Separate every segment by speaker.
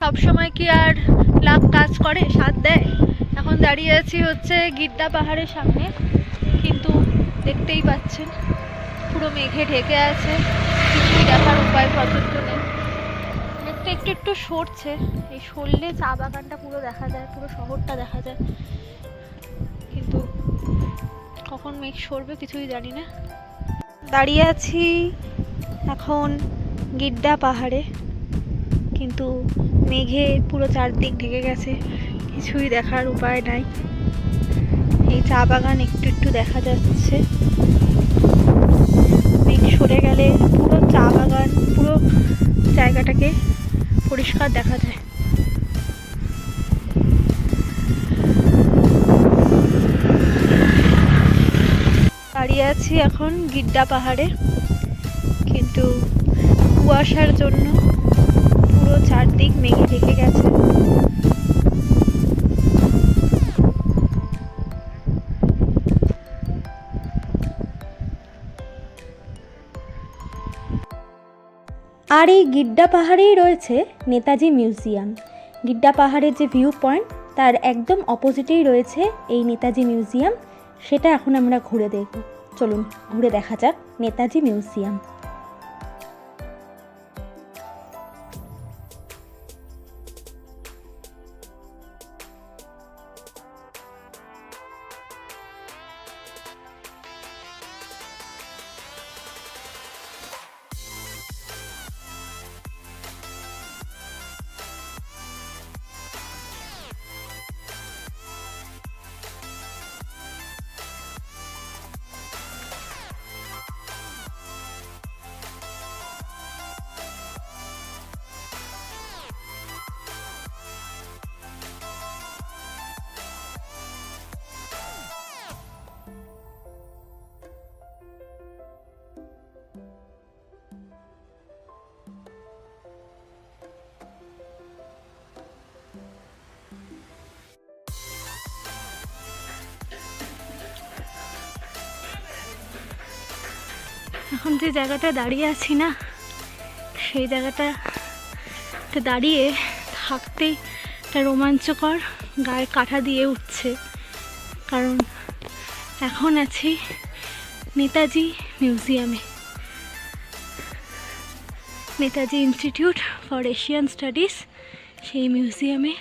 Speaker 1: সব সময় কি আর লাভ কাজ করে, সাথ দেয়? এখন দাঁড়িয়ে আছি হচ্ছে গিদ্দা পাহাড়ের সামনে, কিন্তু দেখতেই পাচ্ছেন পুরো মেঘে ঢেকে আছে, কিছুই দেখার উপায় প্রচণ্ড নেই। মেঘটা একটু একটু সরছে, এই সরলে চা বাগানটা পুরো দেখা যায়, পুরো শহরটা দেখা যায়, কিন্তু কখন মেঘ সরবে কিছুই জানি না। দাঁড়িয়ে আছি এখন গিদ্দা পাহাড়ে, কিন্তু মেঘে পুরো চারদিক ঢেকে গেছে, কিছুই দেখার উপায় নাই। এই চা বাগান একটু একটু দেখা যাচ্ছে, মেঘ সরে গেলে পুরো চা বাগান, পুরো জায়গাটাকে পরিষ্কার দেখা যায়। দাঁড়িয়ে আছি এখন গিদ্দা পাহাড়ে, কিন্তু কুয়াশার জন্য পুরো চারদিক মেঘে ঢেকে গেছে।
Speaker 2: আর এই গিদ্দা পাহাড়েই রয়েছে নেতাজি মিউজিয়াম। গিদ্দা পাহাড়ের যে ভিউ পয়েন্ট তার একদম অপোজিটেই রয়েছে এই নেতাজি মিউজিয়াম, সেটা এখন আমরা ঘুরে দেখব। চলুন ঘুরে দেখা যাক নেতাজি মিউজিয়াম।
Speaker 1: এখন যে জায়গাটা দাঁড়িয়ে আছি না, সেই জায়গাটা দাঁড়িয়ে থাকতেই একটা রোমাঞ্চকর গায়ে কাঁটা দিয়ে উঠছে, কারণ এখন আছি নেতাজি মিউজিয়ামে, Netaji institute for Asian studies, সেই মিউজিয়ামে।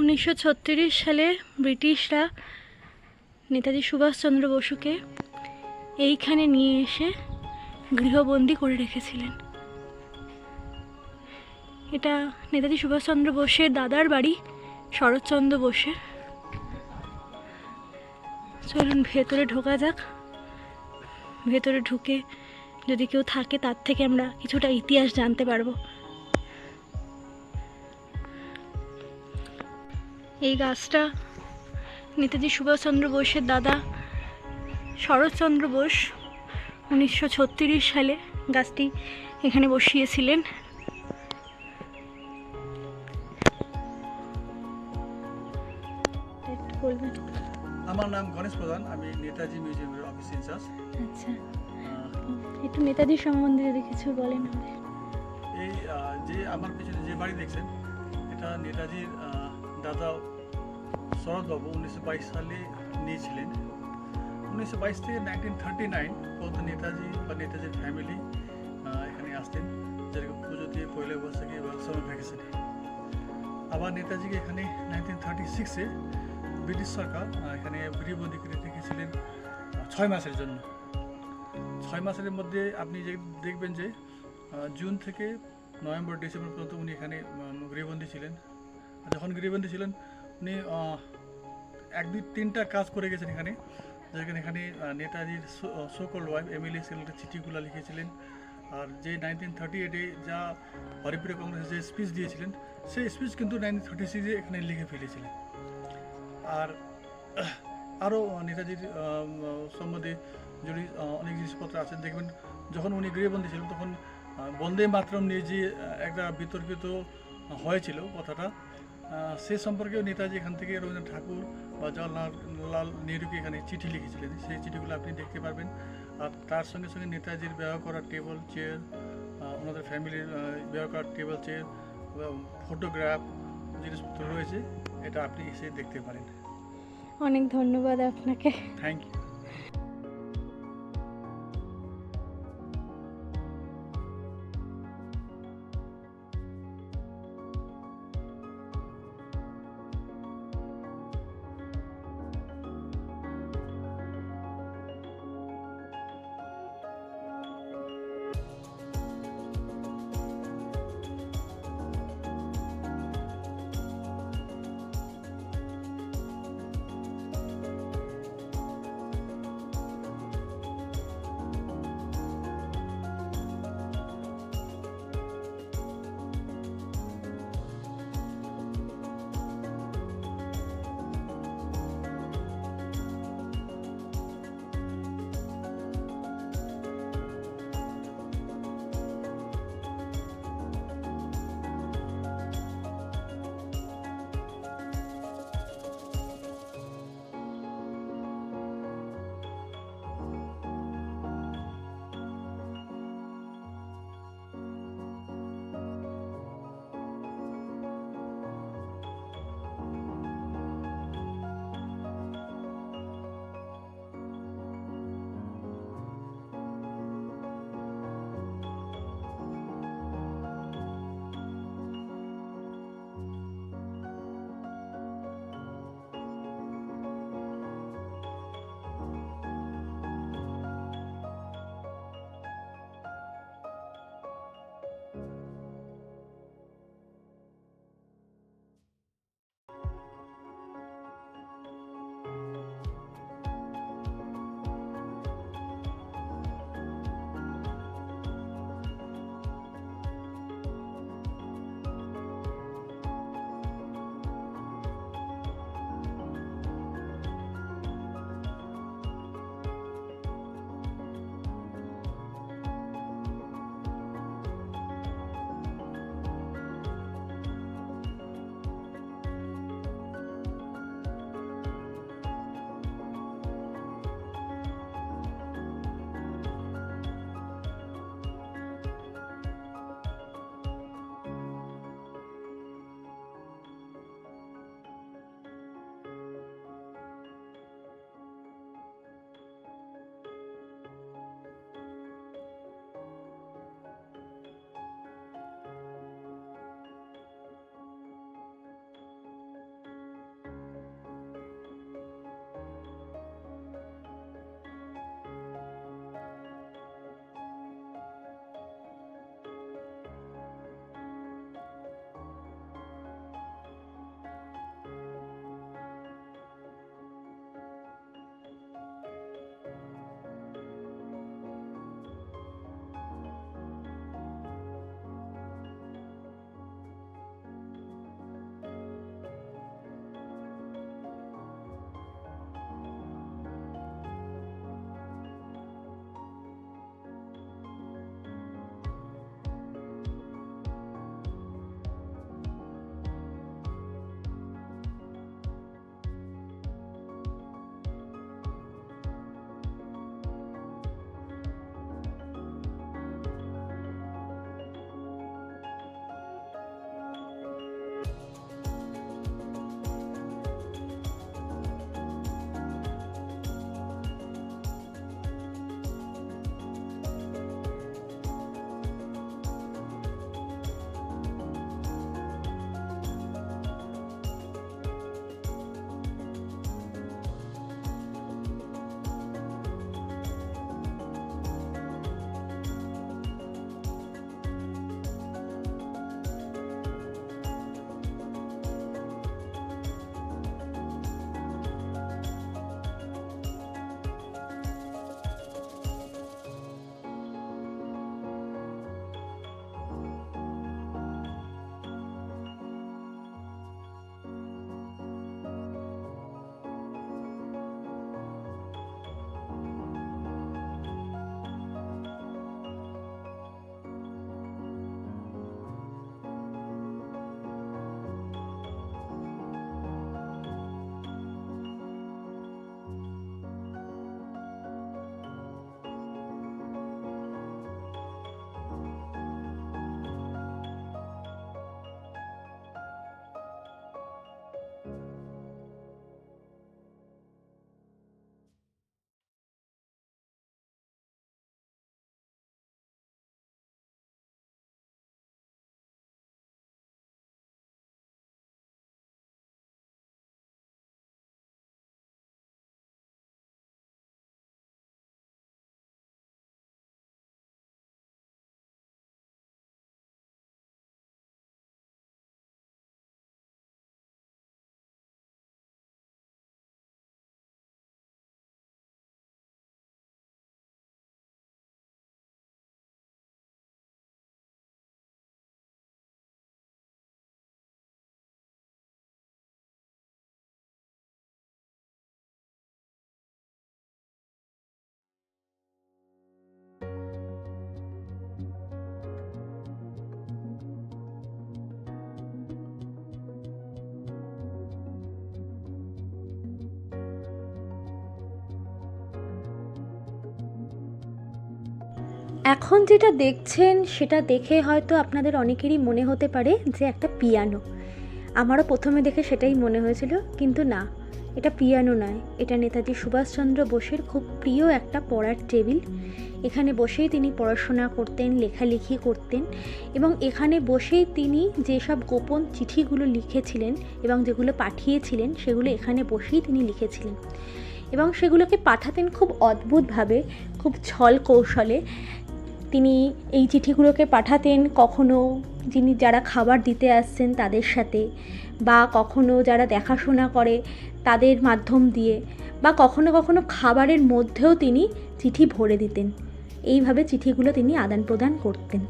Speaker 1: উনিশশো সালে ব্রিটিশরা নেতাজি সুভাষচন্দ্র বসুকে এইখানে নিয়ে এসে গৃহবন্দী করে রেখেছিলেন। এটা নেতাজি সুভাষচন্দ্র বোসের দাদার বাড়ি, শরৎচন্দ্র বোসের। চলুন ভেতরে ঢোকা যাক। ভেতরে ঢুকে যদি কেউ থাকে তার থেকে আমরা কিছুটা ইতিহাস জানতে পারবো। এই গাছটা নেতাজি সুভাষচন্দ্র বোসের দাদা শরৎচন্দ্র বোস 1936 সালে গাছটি এখানে বসিয়েছিলেন।
Speaker 3: আমার নাম গণেশ প্রধান, আমি নেতাজি মিউজিয়ামের অফিস ইনচার্জ।
Speaker 1: আচ্ছা, একটু নেতাজি সম্বন্ধে যদি কিছু বলেন আমাদের।
Speaker 3: এই যে আমার পিছনে যে বাড়ি দেখছেন, এটা নেতাজির দাদা শরৎবাবু 1922 সালে নিয়েছিলেন। 1922 থেকে 1939 পর্যন্ত নেতাজি বা নেতাজির ফ্যামিলি এখানে আসতেন, যেরকম পুজো দিয়ে পয়লা বৈশাখে বা সামার ভ্যাকেশনে। আবার নেতাজিকে এখানে 1936-এ ব্রিটিশ সরকার এখানে গৃহবন্দী করে রেখেছিলেন 6 মাসের জন্য। 6 মাসের মধ্যে আপনি যে দেখবেন যে জুন থেকে নভেম্বর ডিসেম্বর পর্যন্ত উনি এখানে গৃহবন্দী ছিলেন। আর যখন গৃহবন্দী ছিলেন উনি 1-2-3টা কাজ করে গেছেন এখানে, যেখানে এখানে নেতাজির সোকল্ড ওয়াইফ এমএলএ সেগুলো চিঠিগুলো লিখেছিলেন। আর যে 1938-এ যা হরিপ্রিয় কংগ্রেসে যে স্পিচ দিয়েছিলেন, সেই স্পিচ কিন্তু 1936-এ এখানে লিখে ফেলেছিলেন। আর আরও নেতাজির সম্বন্ধে যদি অনেক জিনিসপত্র আছেন, দেখবেন যখন উনি গৃহবন্দী ছিলেন তখন বন্দে মাতরম নিয়ে যে একটা বিতর্কিত হয়েছিল কথাটা, সে সম্পর্কেও নেতাজি এখান থেকে রবীন্দ্রনাথ ঠাকুর বা জওয়াহরলাল নেহরুকে এখানে চিঠি লিখেছিলেন, সেই চিঠিগুলো আপনি দেখতে পারবেন। আর তার সঙ্গে সঙ্গে নেতাজির ব্যবহার করা টেবিল চেয়ার, ওনাদের ফ্যামিলির ব্যবহার করা টেবিল চেয়ার, ফটোগ্রাফ জিনিসপত্র রয়েছে, এটা আপনি এসে দেখতে পারেন।
Speaker 2: অনেক ধন্যবাদ আপনাকে।
Speaker 3: Thank you.
Speaker 2: এখন যেটা দেখছেন সেটা দেখে হয়তো আপনাদের অনেকেরই মনে হতে পারে যে একটা পিয়ানো। আমারও প্রথমে দেখে সেটাই মনে হয়েছিল, কিন্তু না, এটা পিয়ানো নয়, এটা নেতাজি সুভাষচন্দ্র বোসের খুব প্রিয় একটা পড়ার টেবিল। এখানে বসেই তিনি পড়াশোনা করতেন, লেখালেখি করতেন, এবং এখানে বসেই তিনি যেসব গোপন চিঠিগুলো লিখেছিলেন এবং যেগুলো পাঠিয়েছিলেন সেগুলো এখানে বসেই তিনি লিখেছিলেন, এবং সেগুলোকে পাঠাতেন খুব অদ্ভুতভাবে, খুব ছল কৌশলে। তিনি এই চিঠিগুলোকে পাঠাতেন কখনো যারা খাবার দিতে আসছেন তাদের সাথে, বা কখনো যারা দেখাশোনা করে তাদের মাধ্যম দিয়ে, বা কখনো কখনো খাবারের মধ্যেও তিনি চিঠি ভরে দিতেন। এইভাবে চিঠিগুলো তিনি আদান প্রদান করতেন।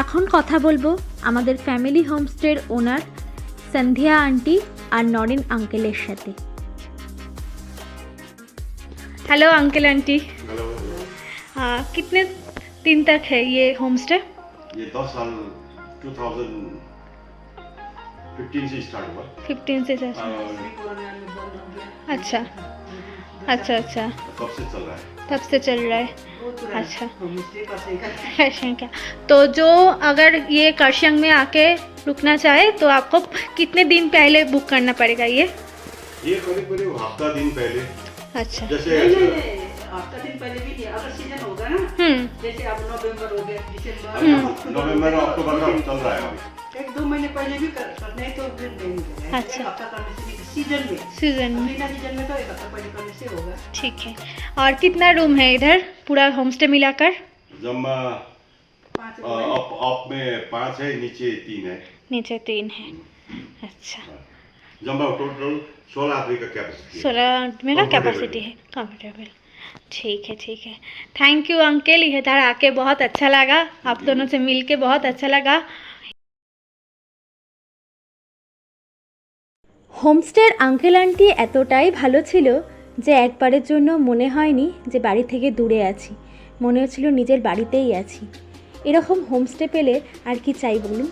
Speaker 2: এখন কথা বলবো আমাদের ফ্যামিলি হোমস্টের ওনার সন্ধ্যা আন্টি আর নরেন আঙ্কেলের সাথে। Hello uncle aunty.
Speaker 4: हेलो।
Speaker 2: कितने दिन तक है ये होम स्टे?
Speaker 4: ये 10 साल 2015 से स्टार्ट हुआ
Speaker 2: 15 से
Speaker 4: और
Speaker 2: अच्छा अच्छा अच्छा,
Speaker 4: तब से चल रहा है।
Speaker 2: तब से चल रहा है। अच्छा, करशंग का तो जो अगर ये करशंग में आके रुकना चाहे तो आपको कितने दिन पहले बुक करना पड़ेगा ये?
Speaker 4: ये करीब करीब हफ्ता दिन पहले,
Speaker 2: अच्छा,
Speaker 4: जैसे
Speaker 5: हफ्ता दिन पहले भी नहीं, अगर सीजन होगा ना, जैसे अब नवंबर हो गया, दिसंबर,
Speaker 4: नवंबर अक्टूबर का चल रहा है अभी।
Speaker 5: 1-2 महीने पहले भी कर नहीं तो फिर नहीं होगा।
Speaker 2: अच्छा।
Speaker 5: एक हफ्ता करने से नहीं, सीजन में
Speaker 2: सीजन में,
Speaker 5: बिना सीजन में तो 1 हफ्ता पहले करने से होगा।
Speaker 2: ठीक है। और कितना रूम है इधर पूरा होम स्टे मिलाकर?
Speaker 4: जम्मा
Speaker 5: 5
Speaker 4: अप में 5 है, नीचे 3 है।
Speaker 2: नीचे 3 है। अच्छा,
Speaker 4: जम्मा टोटल 16 आदमी का कैपेसिटी है।
Speaker 2: 16 आदमी का
Speaker 4: Comfortable
Speaker 2: कैपेसिटी है, कंफर्टेबल। ठीक है ठीक है, थैंक यू अंकल, इधर आके बहुत अच्छा लगा, आप दोनों से मिल के बहुत अच्छा लगा। হোমস্টের আঙ্কেল আন্টি এতটাই ভালো ছিল যে একবারের জন্য মনে হয়নি যে বাড়ি থেকে দূরে আছি, মনে হচ্ছিল নিজের বাড়িতেই আছি। এরকম হোমস্টে পেলে আর কি চাই বলুন।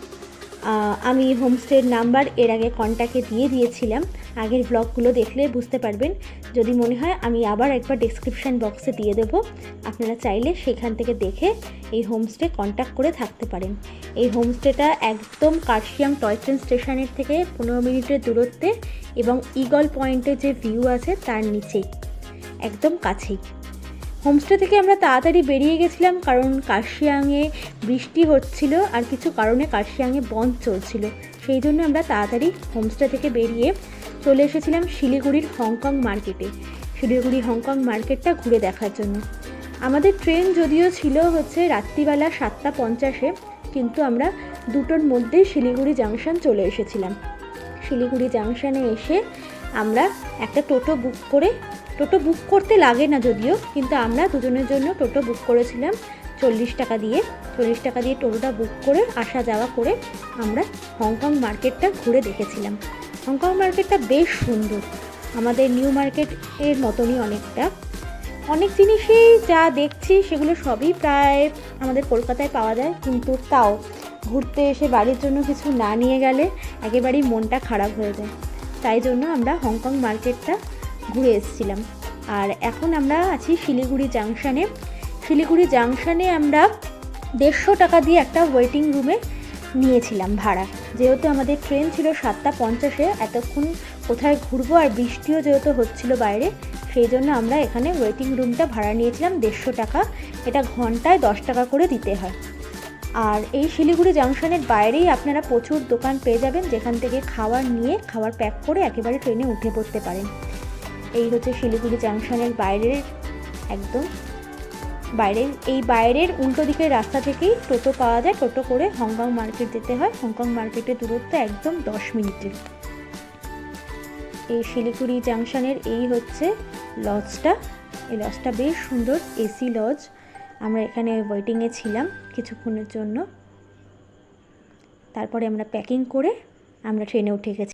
Speaker 2: আমি হোমস্টের নাম্বার এর আগে কন্ট্যাক্টে দিয়ে দিয়েছিলাম, আগের ব্লগগুলো দেখলে বুঝতে পারবেন। যদি মনে হয় আমি আবার একবার ডেসক্রিপশান বক্সে দিয়ে দেবো, আপনারা চাইলে সেখান থেকে দেখে এই হোমস্টে কন্ট্যাক্ট করে থাকতে পারেন। এই হোমস্টেটা একদম কার্শিয়াং টয় ট্রেন স্টেশনের থেকে 15 মিনিটের দূরত্বে এবং ঈগল পয়েন্টে যে ভিউ আছে তার নিচেই, একদম কাছেই। হোমস্টে থেকে আমরা তাড়াতাড়ি বেরিয়ে গেছিলাম কারণ কার্শিয়াংয়ে বৃষ্টি হচ্ছিল আর কিছু কারণে কার্শিয়াংয়ে বন্ধ চলছিল, সেই জন্য আমরা তাড়াতাড়ি হোমস্টে থেকে বেরিয়ে চলে এসেছিলাম শিলিগুড়ির হংকং মার্কেটে। শিলিগুড়ি হংকং মার্কেটটা ঘুরে দেখার জন্য। আমাদের ট্রেন যদিও ছিল হচ্ছে রাত্রিবেলা 7:50, কিন্তু আমরা 2টোর মধ্যেই শিলিগুড়ি জাংশন চলে এসেছিলাম। শিলিগুড়ি জাংশনে এসে আমরা একটা টোটো বুক করতে লাগে না যদিও, কিন্তু আমরা দুজনের জন্য টোটো বুক করেছিলাম 40 টাকা দিয়ে। 40 টাকা দিয়ে টোটোটা বুক করে আসা যাওয়া করে আমরা হংকং মার্কেটটা ঘুরে দেখেছিলাম। হংকং মার্কেটটা বেশ সুন্দর, আমাদের নিউ মার্কেটের মতনই অনেকটা। অনেক জিনিসই যা দেখছি সেগুলো সবই প্রায় আমাদের কলকাতায় পাওয়া যায়, কিন্তু তাও ঘুরতে এসে বাড়ির জন্য কিছু না নিয়ে গেলে একেবারেই মনটা খারাপ হয়ে যায়। তাই জন্য আমরা হংকং মার্কেটটা ঘুরে এসেছিলাম। আর এখন আমরা আছি শিলিগুড়ি জাংশনে। শিলিগুড়ি জাংশনে আমরা 150 টাকা দিয়ে একটা ওয়েটিং রুমে নিয়েছিলাম ভাড়া। যেহেতু আমাদের ট্রেন ছিল 7:50, এতক্ষণ কোথায় ঘুরবো আর বৃষ্টিও যেহেতু হচ্ছিল বাইরে, সেই জন্য আমরা এখানে ওয়েটিং রুমটা ভাড়া নিয়েছিলাম 150 টাকা। এটা ঘন্টায় 10 টাকা করে দিতে হয়। আর এই শিলিগুড়ি জাংশনের বাইরেই আপনারা প্রচুর দোকান পেয়ে যাবেন, যেখান থেকে খাবার নিয়ে খাবার প্যাক করে একেবারে ট্রেনে উঠে পড়তে পারেন। এই হচ্ছে শিলিগুড়ি জাংশনের বাইরের একদম বাইরের উল্টো দিকের রাস্তা থেকেই টোটো পাওয়া যায়। টোটো করে হংকং মার্কেট যেতে হয়। হংকং মার্কেটের দূরত্ব একদম 10 মিনিটের। এই শিলিগুড়ি জাংশনের এই হচ্ছে লজটা। এই লজটা বেশ সুন্দর, এসি লজ। আমরা এখানে ওয়েটিংয়ে ছিলাম কিছুক্ষণের জন্য, তারপরে আমরা প্যাকিং করে আমরা ট্রেনে উঠে গেছি।